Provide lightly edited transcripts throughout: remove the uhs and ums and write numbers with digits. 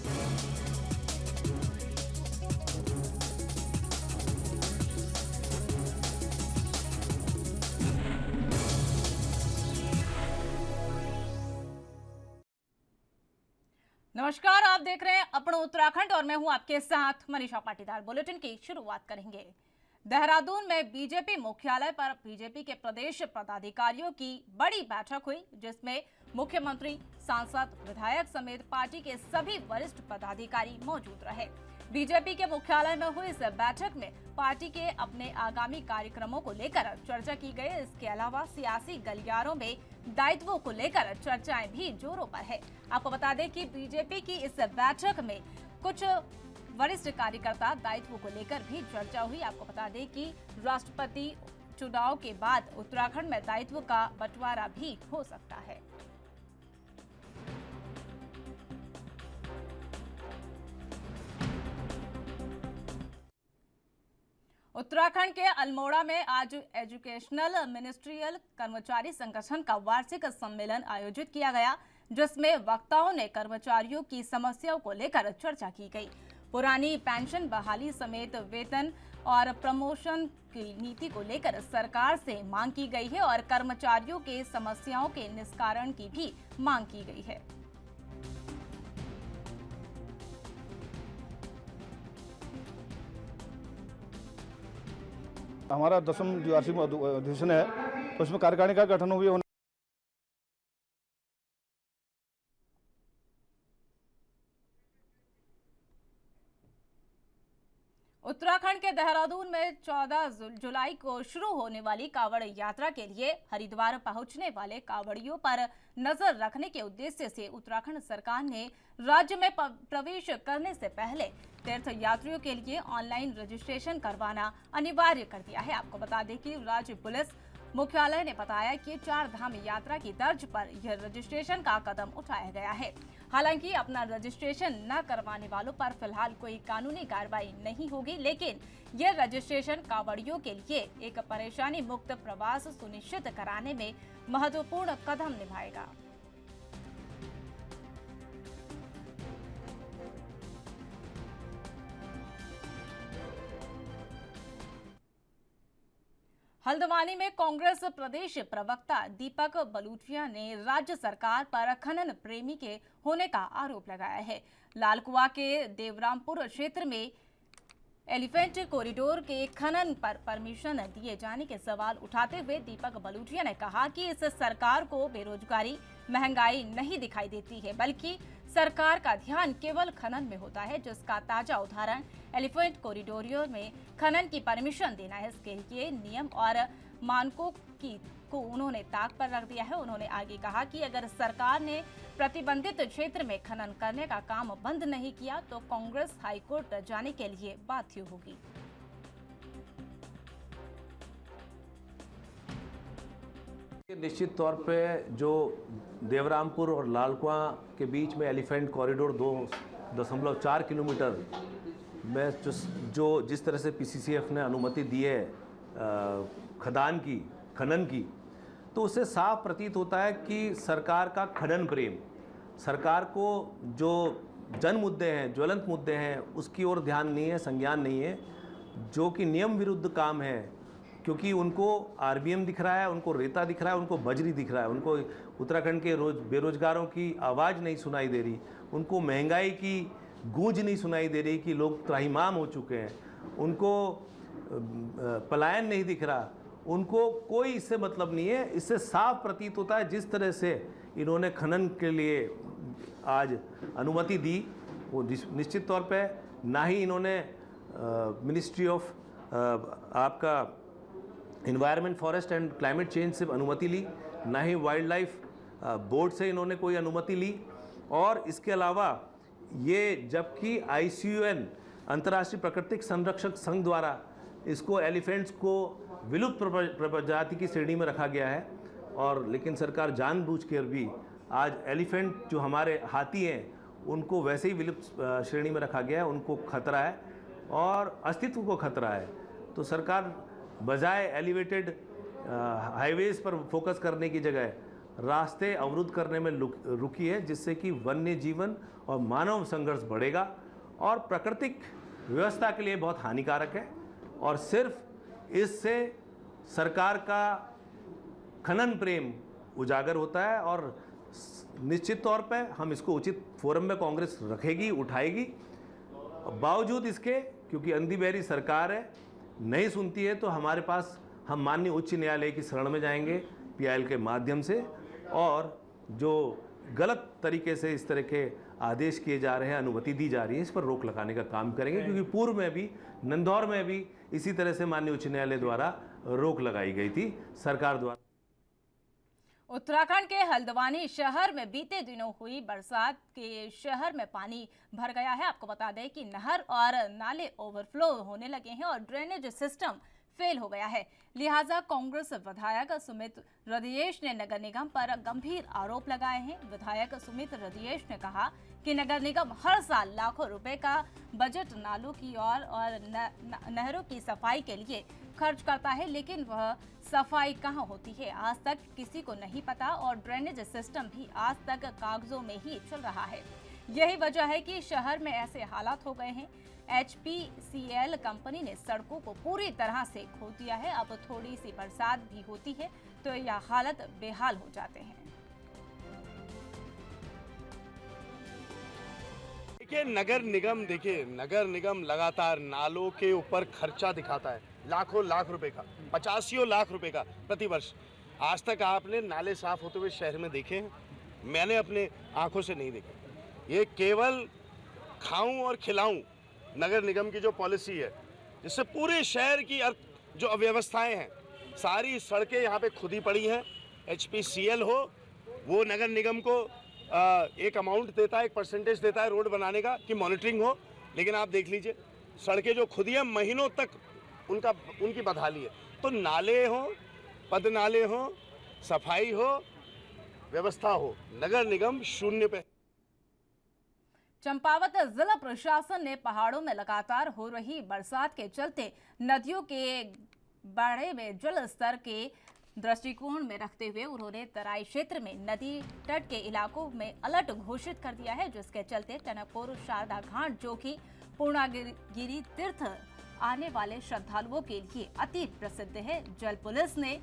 नमस्कार, आप देख रहे हैं अपना उत्तराखंड और मैं हूं आपके साथ मनीषा पाटीदार। बुलेटिन की शुरुआत करेंगे। देहरादून में बीजेपी मुख्यालय पर बीजेपी के प्रदेश पदाधिकारियों की बड़ी बैठक हुई, जिसमें मुख्यमंत्री, सांसद, विधायक समेत पार्टी के सभी वरिष्ठ पदाधिकारी मौजूद रहे। बीजेपी के मुख्यालय में हुई इस बैठक में पार्टी के अपने आगामी कार्यक्रमों को लेकर चर्चा की गई। इसके अलावा सियासी गलियारों में दायित्वों को लेकर चर्चाएं भी जोरों पर है। आपको बता दें कि बीजेपी की इस बैठक में कुछ वरिष्ठ कार्यकर्ता दायित्वों को लेकर भी चर्चा हुई। आपको बता दें कि राष्ट्रपति चुनाव के बाद उत्तराखंड में दायित्व का बंटवारा भी हो सकता है। उत्तराखंड के अल्मोड़ा में आज एजुकेशनल मिनिस्ट्रियल कर्मचारी संगठन का वार्षिक सम्मेलन आयोजित किया गया, जिसमें वक्ताओं ने कर्मचारियों की समस्याओं को लेकर चर्चा की गई। पुरानी पेंशन बहाली समेत वेतन और प्रमोशन की नीति को लेकर सरकार से मांग की गई है और कर्मचारियों के समस्याओं के निस्तारण की भी मांग की गई है। हमारा 10वां द्विवार्षिक अधिवेशन है, तो उसमें कार्यकारिणी का गठन हुई। उत्तराखंड के देहरादून में 14 जुलाई को शुरू होने वाली कांवड़ यात्रा के लिए हरिद्वार पहुंचने वाले कांवड़ियों पर नजर रखने के उद्देश्य से उत्तराखंड सरकार ने राज्य में प्रवेश करने से पहले तीर्थ यात्रियों के लिए ऑनलाइन रजिस्ट्रेशन करवाना अनिवार्य कर दिया है। आपको बता दें कि राज्य पुलिस मुख्यालय ने बताया कि 4 धाम यात्रा की तर्ज पर यह रजिस्ट्रेशन का कदम उठाया गया है। हालांकि अपना रजिस्ट्रेशन न करवाने वालों पर फिलहाल कोई कानूनी कार्रवाई नहीं होगी, लेकिन यह रजिस्ट्रेशन कांवड़ियों के लिए एक परेशानी मुक्त प्रवास सुनिश्चित कराने में महत्वपूर्ण कदम निभाएगा। हल्द्वानी में कांग्रेस प्रदेश प्रवक्ता दीपक बलूचिया ने राज्य सरकार पर खनन प्रेमी के होने का आरोप लगाया है। लालकुआ के देवरामपुर क्षेत्र में एलिफेंट कॉरिडोर के खनन पर परमिशन दिए जाने के सवाल उठाते हुए दीपक बलूचिया ने कहा कि इस सरकार को बेरोजगारी, महंगाई नहीं दिखाई देती है, बल्कि सरकार का ध्यान केवल खनन में होता है, जिसका ताजा उदाहरण एलिफेंट कॉरिडोर में खनन की परमिशन देना है। इसके लिए नियम और मानकों को उन्होंने ताक पर रख दिया है। उन्होंने आगे कहा कि अगर सरकार ने प्रतिबंधित क्षेत्र में खनन करने का काम बंद नहीं किया तो कांग्रेस हाईकोर्ट जाने के लिए बाध्य होगी। निश्चित तौर पे जो देवरामपुर और लालकुआ के बीच में एलिफेंट कॉरिडोर 2.4 किलोमीटर में जिस तरह से पीसीसीएफ ने अनुमति दी है खनन की, तो उससे साफ प्रतीत होता है कि सरकार का खनन प्रेम, सरकार को जो जन मुद्दे हैं, ज्वलंत मुद्दे हैं, उसकी ओर ध्यान नहीं है, संज्ञान नहीं है। जो कि नियम विरुद्ध काम है, क्योंकि उनको आरबीएम दिख रहा है, उनको रेता दिख रहा है, उनको बजरी दिख रहा है, उनको उत्तराखंड के बेरोजगारों की आवाज़ नहीं सुनाई दे रही, उनको महंगाई की गूंज नहीं सुनाई दे रही कि लोग त्राहिमाम हो चुके हैं, उनको पलायन नहीं दिख रहा, उनको कोई इससे मतलब नहीं है। इससे साफ प्रतीत होता है जिस तरह से इन्होंने खनन के लिए आज अनुमति दी, वो निश्चित तौर पे ना ही इन्होंने मिनिस्ट्री ऑफ आपका environment, forest and climate change से अनुमति ली, ना ही वाइल्ड लाइफ बोर्ड से इन्होंने कोई अनुमति ली। और इसके अलावा ये जबकि ICUN अंतर्राष्ट्रीय प्राकृतिक संरक्षक संघ द्वारा इसको एलिफेंट्स को विलुप्त प्रजाति की श्रेणी में रखा गया है, और लेकिन सरकार जानबूझकर भी आज एलिफेंट जो हमारे हाथी हैं उनको वैसे ही विलुप्त श्रेणी में रखा गया है, उनको खतरा है और अस्तित्व को खतरा है। तो सरकार बजाय एलिवेटेड हाईवेज़ पर फोकस करने की जगह रास्ते अवरुद्ध करने में रुकी है, जिससे कि वन्य जीवन और मानव संघर्ष बढ़ेगा और प्राकृतिक व्यवस्था के लिए बहुत हानिकारक है। और सिर्फ इससे सरकार का खनन प्रेम उजागर होता है और निश्चित तौर पे हम इसको उचित फोरम में कांग्रेस रखेगी, उठाएगी। बावजूद इसके, क्योंकि अंधी बहरी सरकार है, नहीं सुनती है, तो हमारे पास हम माननीय उच्च न्यायालय की शरण में जाएंगे PIL के माध्यम से, और जो गलत तरीके से इस तरह के आदेश किए जा रहे हैं, अनुमति दी जा रही है, इस पर रोक लगाने का काम करेंगे। क्योंकि पूर्व में भी नंदौर में भी इसी तरह से माननीय उच्च न्यायालय द्वारा रोक लगाई गई थी सरकार द्वारा। उत्तराखंड के हल्द्वानी शहर में बीते दिनों हुई बरसात के शहर में पानी भर गया है। आपको बता दें कि नहर और नाले ओवरफ्लो होने लगे हैं और ड्रेनेज सिस्टम फेल हो गया है। लिहाजा कांग्रेस विधायक सुमित रदियेश ने नगर निगम पर गंभीर आरोप लगाए हैं। विधायक सुमित रदियेश ने कहा कि नगर निगम हर साल लाखों रुपए का बजट नालों की और नहरों की सफाई के लिए खर्च करता है, लेकिन वह सफाई कहां होती है आज तक किसी को नहीं पता और ड्रेनेज सिस्टम भी आज तक कागजों में ही चल रहा है। यही वजह है कि शहर में ऐसे हालात हो गए हैं। HPCL कंपनी ने सड़कों को पूरी तरह से खो दिया है। अब थोड़ी सी बरसात भी होती है तो यह हालत बेहाल हो जाते हैं। देखिए नगर निगम लगातार नालों के ऊपर खर्चा दिखाता है, लाख रुपए का, 85 लाख रुपए का प्रति वर्ष। आज तक आपने नाले साफ होते हुए शहर में देखे हैं? मैंने अपने आंखों से नहीं देखे। ये केवल खाऊं और खिलाऊं नगर निगम की जो पॉलिसी है, जिससे पूरे शहर की जो अव्यवस्थाएं हैं, सारी सड़कें यहाँ पे खुदी पड़ी हैं। HPCL हो, वो नगर निगम को एक अमाउंट देता है, एक परसेंटेज देता है रोड बनाने का कि मॉनिटरिंग हो, लेकिन आप देख लीजिए सड़कें जो खुदी हैं महीनों तक उनकी बदहाली है। तो नाले हो, पद नाले हो, सफाई हो, व्यवस्था हो, नगर निगम शून्य पे। चंपावत जिला प्रशासन ने पहाड़ों में लगातार हो रही बरसात के चलते नदियों के बाढ़े में जल स्तर के दृष्टिकोण में रखते हुए उन्होंने तराई क्षेत्र में नदी तट के इलाकों में अलर्ट घोषित कर दिया है, जिसके चलते टनकपुर शारदा घाट, जो कि पूर्णागिरि तीर्थ आने वाले श्रद्धालुओं के लिए अति प्रसिद्ध है, जल पुलिस ने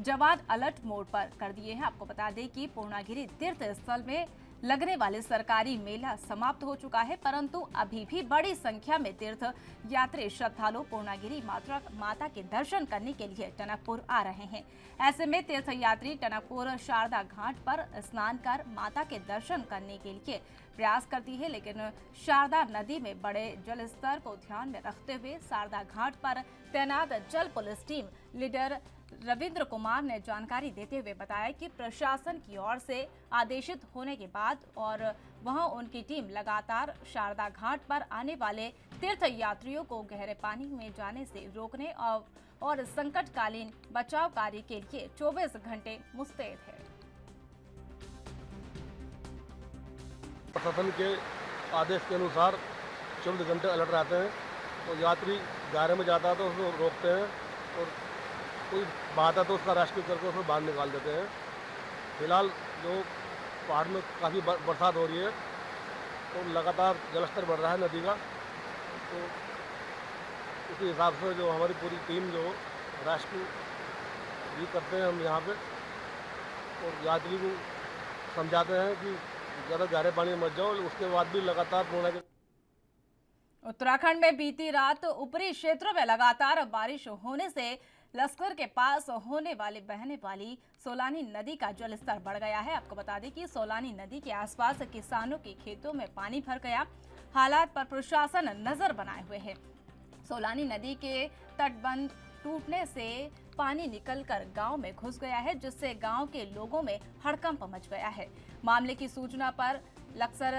जवान अलर्ट मोड पर कर दिए हैं। आपको बता दें कि पूर्णागिरि तीर्थ स्थल में लगने वाले सरकारी मेला समाप्त हो चुका है, परंतु अभी भी बड़ी संख्या में तीर्थ यात्री श्रद्धालु पूर्णागिरि माता के दर्शन करने के लिए टनकपुर आ रहे हैं। ऐसे में तीर्थ यात्री टनकपुर शारदा घाट पर स्नान कर माता के दर्शन करने के लिए प्रयास करती है, लेकिन शारदा नदी में बड़े जल स्तर को ध्यान में रखते हुए शारदा घाट पर तैनात जल police team leader Ravindra Kumar ने जानकारी देते हुए बताया कि प्रशासन की ओर से आदेशित होने के बाद और वहां उनकी टीम लगातार शारदा घाट पर आने वाले तीर्थ यात्रियों को गहरे पानी में जाने से रोकने और संकटकालीन बचाव कार्य के लिए 24 घंटे मुस्तैद है। प्रशासन के आदेश के अनुसार 24 घंटे अलर्ट रहते हैं। तो यात्री गहरे में जाता है तो उसको रोकते हैं और कोई बहाता तो उसका रेस्क्यू करके उसको बाहर निकाल देते हैं। फिलहाल जो पहाड़ में काफ़ी बरसात हो रही है तो लगातार जलस्तर बढ़ रहा है नदी का, तो उसी हिसाब से जो हमारी पूरी टीम जो रेस्क्यू भी करते हैं हम यहाँ पे, और यात्री को समझाते हैं कि ज़्यादा गहरे पानी में मत जाओ। उसके बाद भी लगातार पूर्णागिरि। उत्तराखंड में बीती रात ऊपरी क्षेत्रों में लगातार बारिश होने से लश्कर के पास बहने वाली सोलानी नदी का जलस्तर बढ़ गया है। आपको बता दें कि सोलानी नदी के आसपास किसानों के खेतों में पानी भर गया। हालात पर प्रशासन नजर बनाए हुए है। सोलानी नदी के तटबंध टूटने से पानी निकलकर गांव में घुस गया है, जिससे गांव के लोगों में हड़कंप मच गया है। मामले की सूचना पर लक्सर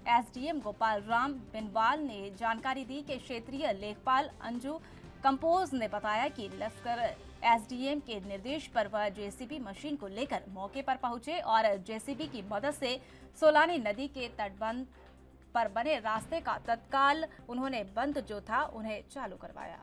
SDM गोपाल राम बिनवाल ने जानकारी दी कि क्षेत्रीय लेखपाल अंजू कंपोज ने बताया कि लश्कर SDM के निर्देश पर वह JCB मशीन को लेकर मौके पर पहुंचे और JCB की मदद से सोलानी नदी के तटबंध पर बने रास्ते का तत्काल उन्होंने बंद जो था उन्हें चालू करवाया।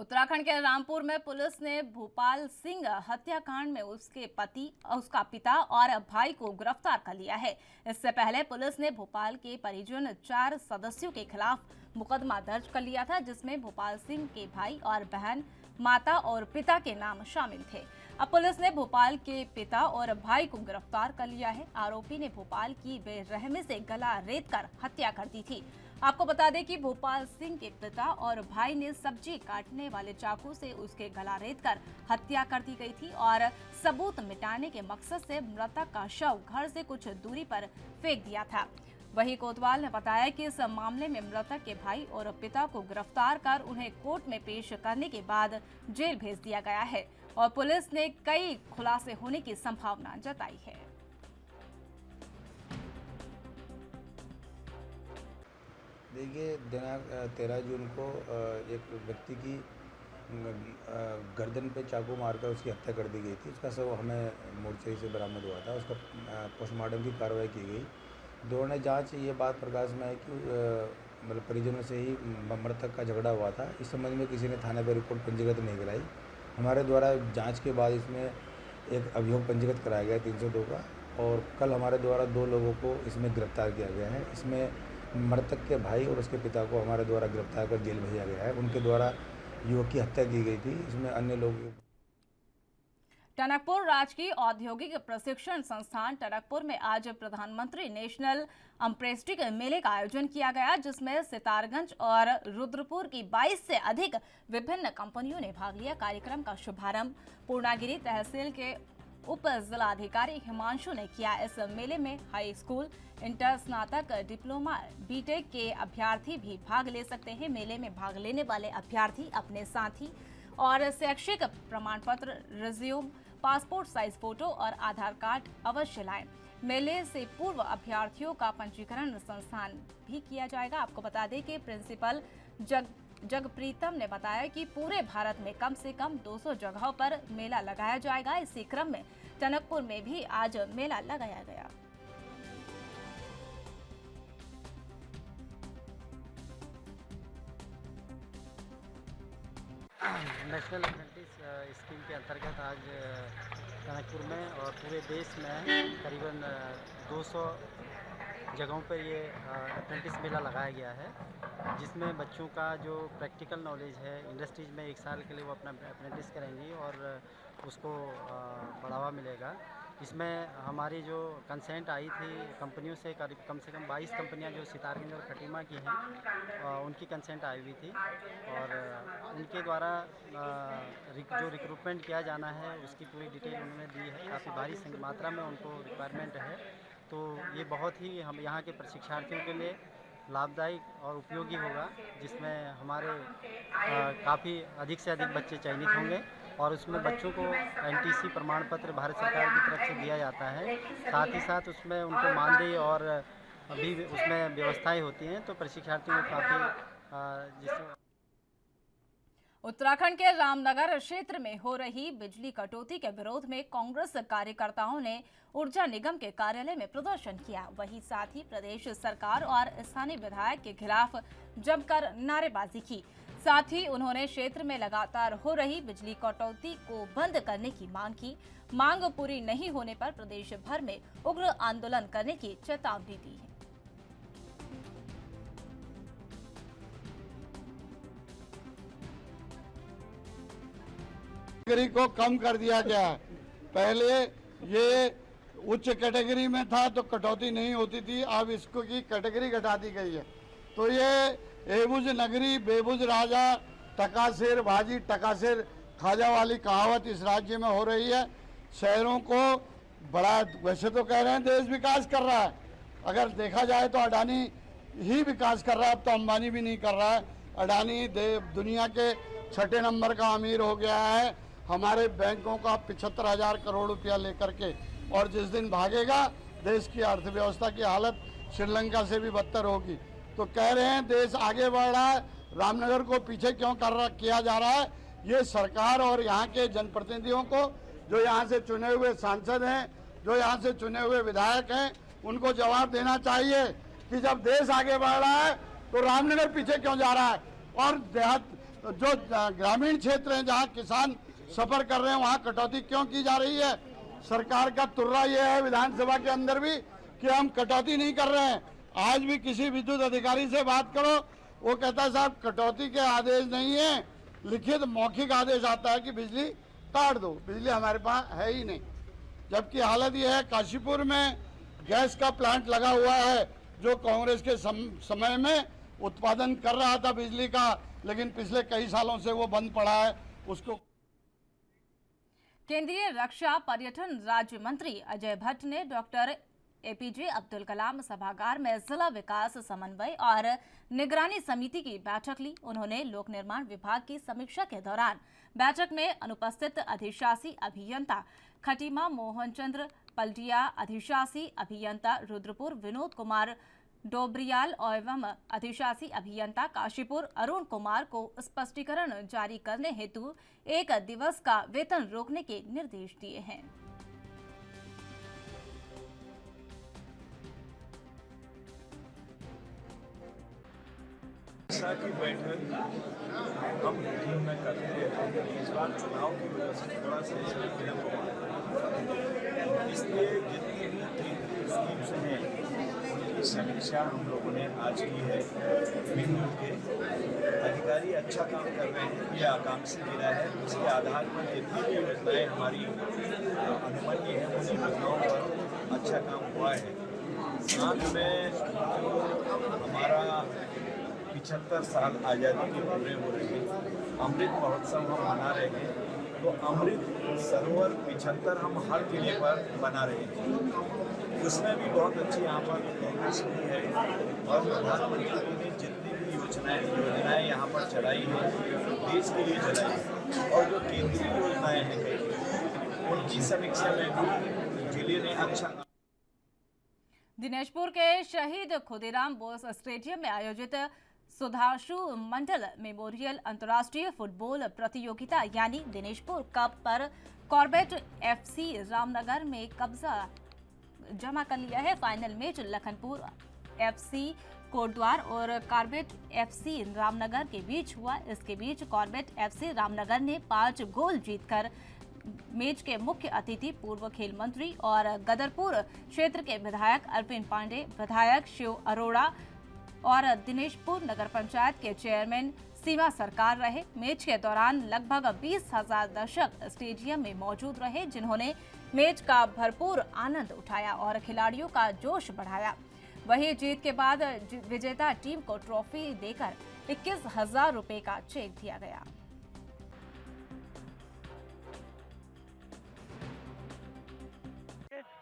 उत्तराखंड के रामपुर में पुलिस ने भोपाल सिंह हत्याकांड में उसके पति, उसका पिता और भाई को गिरफ्तार कर लिया है। इससे पहले पुलिस ने भोपाल के परिजन 4 सदस्यों के खिलाफ मुकदमा दर्ज कर लिया था, जिसमें भोपाल सिंह के भाई और बहन, माता और पिता के नाम शामिल थे। अब पुलिस ने भोपाल के पिता और भाई को गिरफ्तार कर लिया है। आरोपी ने भोपाल की बेरहमी से गला रेतकर हत्या कर दी थी। आपको बता दें कि भोपाल सिंह के पिता और भाई ने सब्जी काटने वाले चाकू से उसके गला रेतकर हत्या कर दी गई थी और सबूत मिटाने के मकसद से मृतक का शव घर से कुछ दूरी पर फेंक दिया था। वहीं कोतवाल ने बताया कि इस मामले में मृतक के भाई और पिता को गिरफ्तार कर उन्हें कोर्ट में पेश करने के बाद जेल भेज दिया गया है और पुलिस ने कई खुलासे होने की संभावना जताई है। देखिए, दिनांक 13 जून को एक व्यक्ति की गर्दन पे चाकू मारकर उसकी हत्या कर दी गई थी। उसका शव हमें मोर्चरी से बरामद हुआ था। उसका पोस्टमार्टम की कार्रवाई की गई। दौरान जांच ये बात प्रकाश में है कि मतलब परिजनों से ही मृतक का झगड़ा हुआ था। इस संबंध में किसी ने थाने पर रिपोर्ट पंजीकृत नहीं कराई। हमारे द्वारा जांच के बाद इसमें एक अभियोग पंजीकृत कराया गया 302 का, और कल हमारे द्वारा 2 लोगों को इसमें गिरफ्तार किया गया है। इसमें मृतक के भाई और उसके पिता को हमारे द्वारा गिरफ्तार कर जेल भेजा गया है। उनके द्वारा युवक की हत्या की गई थी। इसमें अन्य लोग टनकपुर राजकीय औद्योगिक प्रशिक्षण संस्थान टनकपुर में आज प्रधानमंत्री नेशनल अम्प्रेस्टिक मेले का आयोजन किया गया, जिसमें सितारगंज और रुद्रपुर की 22 से अधिक विभिन्न कंपनियों ने भाग लिया। कार्यक्रम का शुभारंभ पूर्णागिरी तहसील के उप जिलाधिकारी हिमांशु ने किया। इस मेले में हाई स्कूल, इंटर, स्नातक, डिप्लोमा, बीटेक के अभ्यर्थी भी भाग ले सकते हैं। मेले में भाग लेने वाले अभ्यर्थी अपने साथी और शैक्षिक प्रमाण पत्र, रिज्यूम, पासपोर्ट साइज फोटो और आधार कार्ड अवश्य लाएं। मेले से पूर्व अभ्यर्थियों का पंजीकरण संस्थान भी किया जाएगा। आपको बता दें कि प्रिंसिपल जगप्रीतम ने बताया कि पूरे भारत में कम से कम 200 जगहों पर मेला लगाया जाएगा। इसी क्रम में टनकपुर में भी आज मेला लगाया गया। नेशनल अप्रेंटिस स्कीम के अंतर्गत आज टनकपुर में और पूरे देश में करीबन 200 जगहों पर ये अप्रेंटिस मेला लगाया गया है, जिसमें बच्चों का जो प्रैक्टिकल नॉलेज है, इंडस्ट्रीज में 1 साल के लिए वो अपना अप्रेंटिस करेंगी और उसको बढ़ावा मिलेगा। इसमें हमारी जो कंसेंट आई थी कंपनियों से, करीब कम से कम 22 कंपनियां जो सितारगंज और खटीमा की हैं, उनकी कंसेंट आई हुई थी और उनके द्वारा जो रिक्रूटमेंट किया जाना है उसकी पूरी डिटेल उन्होंने दी है। काफ़ी भारी मात्रा में उनको रिक्वायरमेंट है, तो ये बहुत ही हम यहाँ के प्रशिक्षार्थियों के लिए लाभदायक और उपयोगी होगा, जिसमें हमारे काफ़ी अधिक से अधिक बच्चे चयनित होंगे और उसमें बच्चों को एनटीसी प्रमाण पत्र भारत सरकार की तरफ से दिया जाता है। साथ ही साथ उसमें उनको मानदेय और भी उसमें व्यवस्थाएं होती हैं, तो प्रशिक्षार्थियों को काफ़ी जिससे उत्तराखंड के रामनगर क्षेत्र में हो रही बिजली कटौती के विरोध में कांग्रेस कार्यकर्ताओं ने ऊर्जा निगम के कार्यालय में प्रदर्शन किया। वहीं साथ ही प्रदेश सरकार और स्थानीय विधायक के खिलाफ जमकर नारेबाजी की। साथ ही उन्होंने क्षेत्र में लगातार हो रही बिजली कटौती को बंद करने की मांग की। मांग पूरी नहीं होने पर प्रदेश भर में उग्र आंदोलन करने की चेतावनी दी है। कैटेगरी को कम कर दिया गया है। पहले ये उच्च कैटेगरी में था तो कटौती नहीं होती थी, अब इसको की कैटेगरी घटा दी गई है। तो ये एबुज नगरी बेबुज राजा, टकासेर भाजी टकासेर खाजा वाली कहावत इस राज्य में हो रही है। शहरों को बड़ा, वैसे तो कह रहे हैं देश विकास कर रहा है, अगर देखा जाए तो अडानी ही विकास कर रहा है, अब तो अंबानी भी नहीं कर रहा है। अडानी दुनिया के 6ठे नंबर का अमीर हो गया है, हमारे बैंकों का 75,000 करोड़ रुपया लेकर के, और जिस दिन भागेगा देश की अर्थव्यवस्था की हालत श्रीलंका से भी बदतर होगी। तो कह रहे हैं देश आगे बढ़ रहा है, रामनगर को पीछे क्यों किया जा रहा है। ये सरकार और यहाँ के जनप्रतिनिधियों को, जो यहाँ से चुने हुए सांसद हैं, जो यहाँ से चुने हुए विधायक हैं, उनको जवाब देना चाहिए कि जब देश आगे बढ़ रहा है तो रामनगर पीछे क्यों जा रहा है। और जो ग्रामीण क्षेत्र हैं जहाँ किसान सफर कर रहे हैं वहाँ कटौती क्यों की जा रही है? सरकार का तुर्रा ये है विधानसभा के अंदर भी कि हम कटौती नहीं कर रहे हैं। आज भी किसी विद्युत अधिकारी से बात करो, वो कहता है साहब कटौती के आदेश नहीं है, लिखित मौखिक आदेश आता है कि बिजली काट दो। बिजली हमारे पास है ही नहीं। जबकि हालत यह है काशीपुर में गैस का प्लांट लगा हुआ है जो कांग्रेस के समय में उत्पादन कर रहा था बिजली का, लेकिन पिछले कई सालों से वो बंद पड़ा है। उसको केंद्रीय रक्षा पर्यटन राज्य मंत्री अजय भट्ट ने डॉक्टर एपीजे अब्दुल कलाम सभागार में जिला विकास समन्वय और निगरानी समिति की बैठक ली। उन्होंने लोक निर्माण विभाग की समीक्षा के दौरान बैठक में अनुपस्थित अधिशासी अभियंता खटीमा मोहन चंद्र पलटिया, अधिशासी अभियंता रुद्रपुर विनोद कुमार डोबरियाल एवं अधिशासी अभियंता काशीपुर अरुण कुमार को स्पष्टीकरण जारी करने हेतु 1 दिवस का वेतन रोकने के निर्देश दिए हैं। की बैठक हम रूटीन में करते हैं। इस बार चुनाव की वजह से थोड़ा सा इसमें विलम्ब हुआ, इसलिए जितनी भी केंद्रीय स्कीम्स हैं उनकी समीक्षा हम लोगों ने आज की है। मिलजुल के अधिकारी अच्छा काम कर रहे हैं, ये आकांक्षी जिला है, उसके आधार पर जितनी भी योजनाएँ हमारी अनुमन्य है उन योजनाओं पर अच्छा काम हुआ है। साथ में जो हमारा 75 साल आज़ादी के पूरे हो रहे हैं, अमृत महोत्सव हम मना रहे हैं, तो अमृत सरोवर 75 हम हर जिले पर बना रहे हैं। उसमें भी बहुत अच्छी यहाँ पर प्रोग्रेस हुई है और प्रधानमंत्री ने जितनी भी योजनाएं यहाँ पर चलाई हैं देश के लिए चलाई है, और जो केंद्रीय योजनाएं हैं कई उनकी समीक्षा में भी जिले ने अच्छा। दिनेशपुर के शहीद खुदीराम बोस स्टेडियम में आयोजित सुधांशु मंडल मेमोरियल अंतर्राष्ट्रीय फुटबॉल प्रतियोगिता यानी दिनेशपुर कप पर कॉर्बेट एफसी रामनगर में कब्जा जमा कर लिया है। Final match Lakhanpur FC Kotdwar और कॉर्बेट एफसी रामनगर के बीच हुआ। इसके बीच कॉर्बेट एफसी रामनगर ने 5 गोल जीतकर मैच के मुख्य अतिथि पूर्व खेल मंत्री और गदरपुर क्षेत्र के विधायक अरविंद पांडे, विधायक शिव अरोड़ा और दिनेशपुर नगर पंचायत के चेयरमैन सीमा सरकार रहे। मैच के दौरान लगभग 20,000 दर्शक स्टेडियम में मौजूद रहे, जिन्होंने मैच का भरपूर आनंद उठाया और खिलाड़ियों का जोश बढ़ाया। वहीं जीत के बाद विजेता टीम को ट्रॉफी देकर 21,000 रुपए का चेक दिया गया।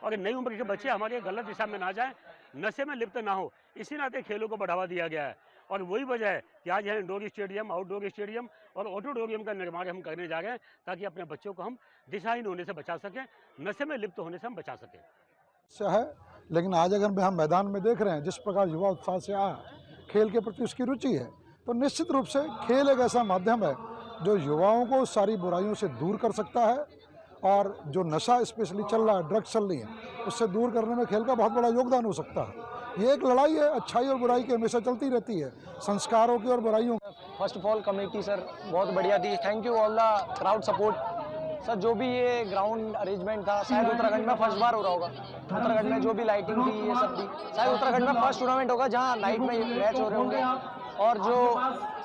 और नई उम्र के बच्चे हमारे गलत दिशा में ना जाएं, नशे में लिप्त ना हो, इसी नाते खेलों को बढ़ावा दिया गया है। और वही वजह है कि आज यहाँ इंडोर स्टेडियम, आउटडोर स्टेडियम और ऑडिटोरियम का निर्माण हम करने जा रहे हैं, ताकि अपने बच्चों को हम दिशाहीन होने से बचा सकें, नशे में लिप्त होने से हम बचा सकें। है लेकिन आज अगर हम मैदान में देख रहे हैं जिस प्रकार युवा उत्साह से आया, खेल के प्रति उसकी रुचि है, तो निश्चित रूप से खेल एक ऐसा माध्यम है जो युवाओं को सारी बुराइयों से दूर कर सकता है, और जो नशा स्पेशली चल रहा है, ड्रग्स चल रही है, उससे दूर करने में खेल का बहुत बड़ा योगदान हो सकता है। ये एक लड़ाई है अच्छाई और बुराई की, हमेशा चलती रहती है, संस्कारों की और बुराइयों की। First of all committee sir बहुत बढ़िया थी, thank you all the crowd support sir. जो भी ये ग्राउंड अरेंजमेंट था, शायद उत्तराखंड में फर्स्ट बार हो रहा होगा। उत्तराखंड में जो भी लाइटिंग थी ये सब थी, शायद उत्तराखंड में फर्स्ट टूर्नामेंट होगा जहाँ नाइट में मैच हो रहे होंगे, और जो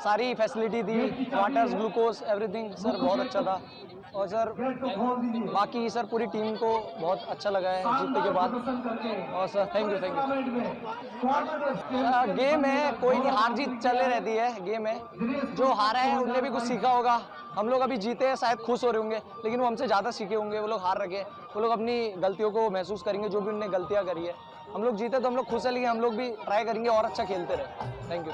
सारी फैसिलिटी थी, वाटर्स, ग्लूकोज, एवरीथिंग सर बहुत अच्छा था। और सर बाकी सर पूरी टीम को बहुत अच्छा लगा है जीतने के बाद, और सर थैंक यू। गेम है, कोई नहीं, हार जीत चले रहती है, गेम है। जो हारा है उनने भी कुछ सीखा होगा, हम लोग अभी जीते हैं शायद खुश हो रहे होंगे, लेकिन वो हमसे ज़्यादा सीखे होंगे। वो लोग हार रखे, वो लोग अपनी गलतियों को महसूस करेंगे, जो भी उनने गलतियाँ करी है। हम लोग जीते तो हम लोग खुश है, लेकिन हम लोग भी ट्राई करेंगे और अच्छा खेलते रहे। Thank you.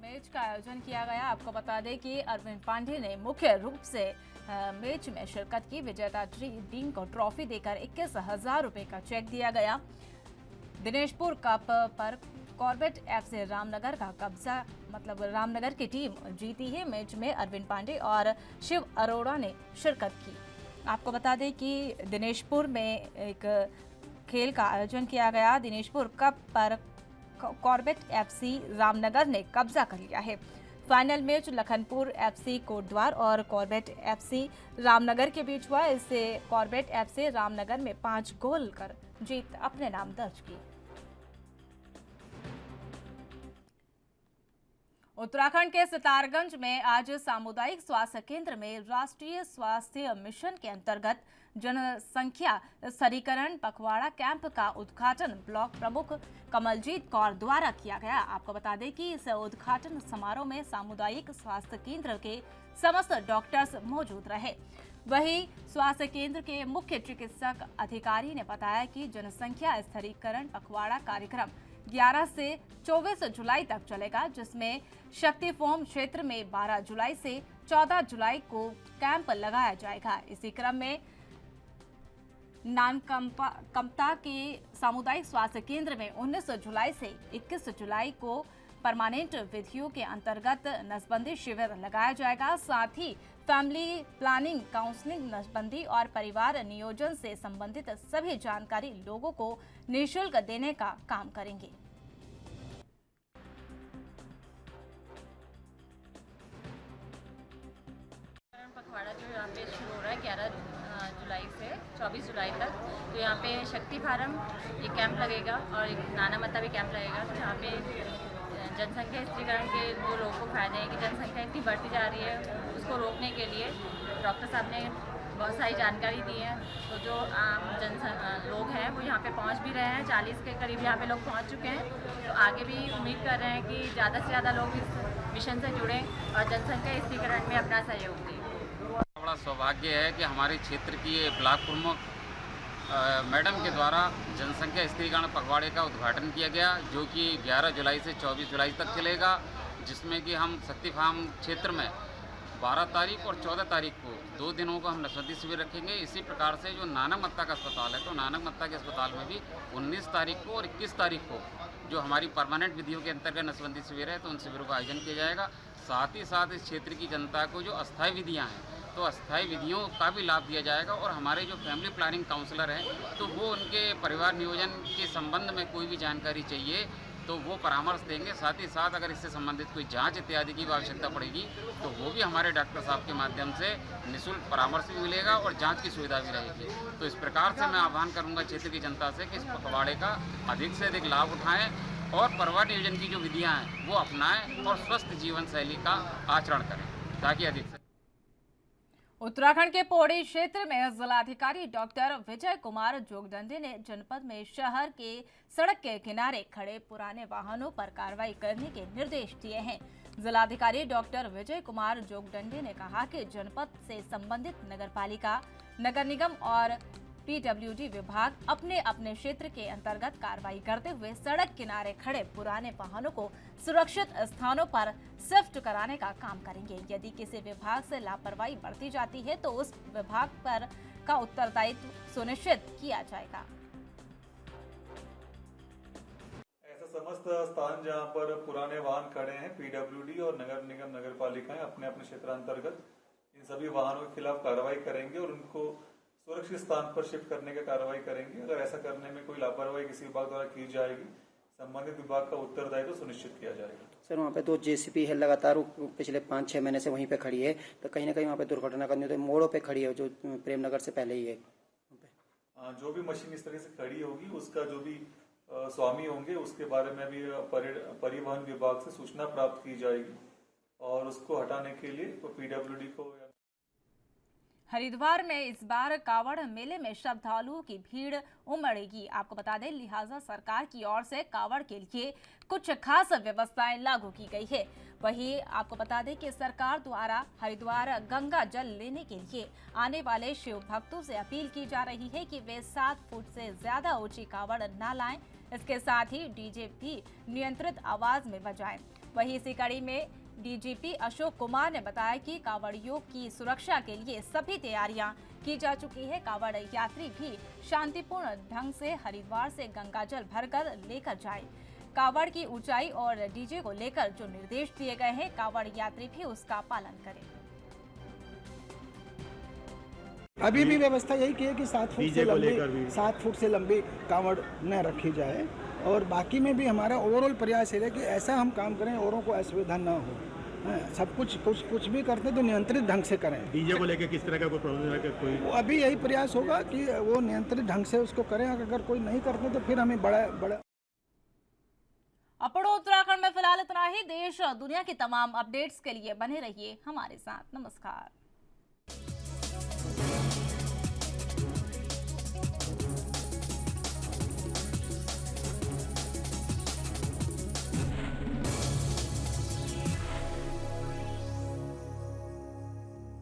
मैच का आयोजन किया गया। आपको बता दें कि अरविंद पांडे ने मुख्य रूप से मैच में शिरकत की। विजेता टीम को ट्रॉफी देकर 21,000 रुपए का चेक दिया गया। दिनेशपुर कप पर कॉर्बेट एफसी रामनगर का कब्जा, मतलब रामनगर की टीम जीती है। मैच में अरविंद पांडे और शिव अरोड़ा ने शिरकत की। आपको बता दें कि दिनेशपुर में एक खेल का आयोजन किया गया। दिनेशपुर कप पर कॉर्बेट एफसी रामनगर ने कब्जा कर लिया है। Final match Lakhanpur FC Kotdwar और कॉर्बेट एफसी रामनगर के बीच हुआ। इससे कॉर्बेट एफसी रामनगर में 5 गोल कर जीत अपने नाम दर्ज की। उत्तराखंड के सितारगंज में आज सामुदायिक स्वास्थ्य केंद्र में राष्ट्रीय स्वास्थ्य मिशन के अंतर्गत जनसंख्या स्थिरीकरण पखवाड़ा कैंप का उद्घाटन ब्लॉक प्रमुख कमलजीत कौर द्वारा किया गया। आपको बता दें कि इस उद्घाटन समारोह में सामुदायिक स्वास्थ्य केंद्र के समस्त डॉक्टर्स मौजूद रहे। वहीं स्वास्थ्य केंद्र के मुख्य चिकित्सक अधिकारी ने बताया कि जनसंख्या स्थिरीकरण पखवाड़ा कार्यक्रम 11 से 24 जुलाई तक चलेगा, जिसमें शक्ति फोम क्षेत्र में 12 जुलाई से 14 जुलाई को कैंप लगाया जाएगा। इसी क्रम में नानकमता के सामुदायिक स्वास्थ्य केंद्र में 19 जुलाई से 21 जुलाई को परमानेंट विधियों के अंतर्गत नसबंदी शिविर लगाया जाएगा। साथ ही फैमिली प्लानिंग, काउंसलिंग, नसबंदी और परिवार नियोजन से संबंधित सभी जानकारी लोगों को निःशुल्क देने का काम करेंगे। पखवाड़ा जो यहाँ पे शुरू हो रहा है 11 जुलाई से 24 जुलाई तक, तो यहाँ पे शक्ति फार्म ये कैंप लगेगा और एक नाना मत्ता भी कैंप लगेगा। तो यहाँ पे जनसंख्या स्थिरीकरण के जो लोगों को फायदे हैं कि जनसंख्या इतनी बढ़ती जा रही है, उसको रोकने के लिए डॉक्टर साहब ने बहुत सारी जानकारी दी है। तो जो आम लोग हैं वो यहाँ पे पहुँच भी रहे हैं, 40 के करीब यहाँ पे लोग पहुँच चुके हैं। तो आगे भी उम्मीद कर रहे हैं कि ज़्यादा से ज़्यादा लोग इस मिशन से जुड़ें और जनसंख्या स्थिरीकरण में अपना सहयोग दें। बड़ा सौभाग्य है कि हमारे क्षेत्र की ये ब्लॉक प्रमुख मैडम के द्वारा जनसंख्या स्थिरीकरण पखवाड़े का उद्घाटन किया गया, जो कि 11 जुलाई से 24 जुलाई तक चलेगा, जिसमें कि हम शक्ति फार्म क्षेत्र में 12 तारीख और 14 तारीख को 2 दिनों को हम नसबंदी शिविर रखेंगे। इसी प्रकार से जो नानक मत्ता का अस्पताल है, तो नानक मत्ता के अस्पताल में भी 19 तारीख को और 21 तारीख को जो हमारी परमानेंट विधियों के अंतर्गत नसबंदी शिविर है, तो उन शिविरों का आयोजन किया जाएगा। साथ ही साथ इस क्षेत्र की जनता को जो अस्थायी विधियाँ हैं, तो अस्थायी विधियों का भी लाभ दिया जाएगा। और हमारे जो फैमिली प्लानिंग काउंसलर हैं, तो वो उनके परिवार नियोजन के संबंध में कोई भी जानकारी चाहिए तो वो परामर्श देंगे। साथ ही साथ अगर इससे संबंधित कोई जांच इत्यादि की आवश्यकता पड़ेगी तो वो भी हमारे डॉक्टर साहब के माध्यम से निःशुल्क परामर्श भी मिलेगा और जांच की सुविधा भी रहेगी। तो इस प्रकार से मैं आह्वान करूँगा क्षेत्र की जनता से कि इस पखवाड़े का अधिक से अधिक लाभ उठाएँ और परिवार नियोजन की जो विधियाँ हैं वो अपनाएँ और स्वस्थ जीवन शैली का आचरण करें, ताकि अधिक से। उत्तराखंड के पौड़ी क्षेत्र में जिलाधिकारी डॉक्टर विजय कुमार जोगदंडे ने जनपद में शहर के सड़क के किनारे खड़े पुराने वाहनों पर कार्रवाई करने के निर्देश दिए हैं। जिलाधिकारी डॉक्टर विजय कुमार जोगदंडे ने कहा कि जनपद से संबंधित नगरपालिका, नगर निगम और पीडब्ल्यूडी विभाग अपने अपने क्षेत्र के अंतर्गत कार्रवाई करते हुए सड़क किनारे खड़े पुराने वाहनों को सुरक्षित स्थानों पर शिफ्ट कराने का काम करेंगे। यदि किसी विभाग से लापरवाही बरती जाती है तो उस विभाग पर का उत्तरदायित्व सुनिश्चित किया जाएगा। ऐसा समस्त स्थान जहां पर पुराने वाहन खड़े हैं, पीडब्ल्यूडी और नगर निगम नगर पालिकाएं अपने अपने क्षेत्रांतर्गत इन सभी वाहनों के खिलाफ कार्रवाई करेंगे और उनको सुरक्षित स्थान पर शिफ्ट करने का कार्रवाई करेंगे। अगर ऐसा करने में कोई लापरवाही किसी विभाग द्वारा की जाएगी, संबंधित विभाग का उत्तरदायित्व सुनिश्चित किया जाएगा। सर, वहाँ पे 2 जेसीबी है, लगातार पिछले 5-6 महीने से वहीं पे खड़ी है, तो कहीं ना कहीं वहाँ पे दुर्घटना करनी होती है। मोड़ों पे खड़ी है, जो प्रेमनगर से पहले ही है। जो भी मशीन इस तरह से खड़ी होगी, उसका जो भी स्वामी होंगे उसके बारे में भी परिवहन विभाग से सूचना प्राप्त की जाएगी और उसको हटाने के लिए पीडब्ल्यूडी को। हरिद्वार में इस बार कावड़ मेले में श्रद्धालुओं की भीड़ उमड़ेगी। आपको बता दें, लिहाजा सरकार की ओर से कावड़ के लिए कुछ खास व्यवस्थाएं लागू की गई है। वहीं आपको बता दें कि सरकार द्वारा हरिद्वार गंगा जल लेने के लिए आने वाले शिव भक्तों से अपील की जा रही है कि वे 7 फुट से ज्यादा ऊंची कावड़ न लाएं। इसके साथ ही डीजे भी नियंत्रित आवाज में बजाएं। वहीं इसी कड़ी में डीजीपी अशोक कुमार ने बताया कि कावड़ियों की सुरक्षा के लिए सभी तैयारियां की जा चुकी है। कावड़ यात्री भी शांतिपूर्ण ढंग से हरिद्वार से गंगाजल भरकर लेकर जाए। कावड़ की ऊंचाई और डीजे को लेकर जो निर्देश दिए गए हैं, कावड़ यात्री भी उसका पालन करें। अभी भी व्यवस्था यही की है कि 7 फुट से लंबी कांवड़ न रखी जाए, और बाकी में भी हमारा ओवरऑल प्रयास है कि ऐसा हम काम करें औरों को असुविधा न हो। सब कुछ भी करते हैं तो नियंत्रित ढंग से करें। डीजे को लेकर किस तरह का कोई प्रॉब्लम है? कोई अभी यही प्रयास होगा कि वो नियंत्रित ढंग से उसको करें। अगर कोई नहीं करते तो फिर हमें बड़ा अपनो उत्तराखंड में फिलहाल इतना ही। देश और दुनिया की तमाम अपडेट्स के लिए बने रहिए हमारे साथ। नमस्कार।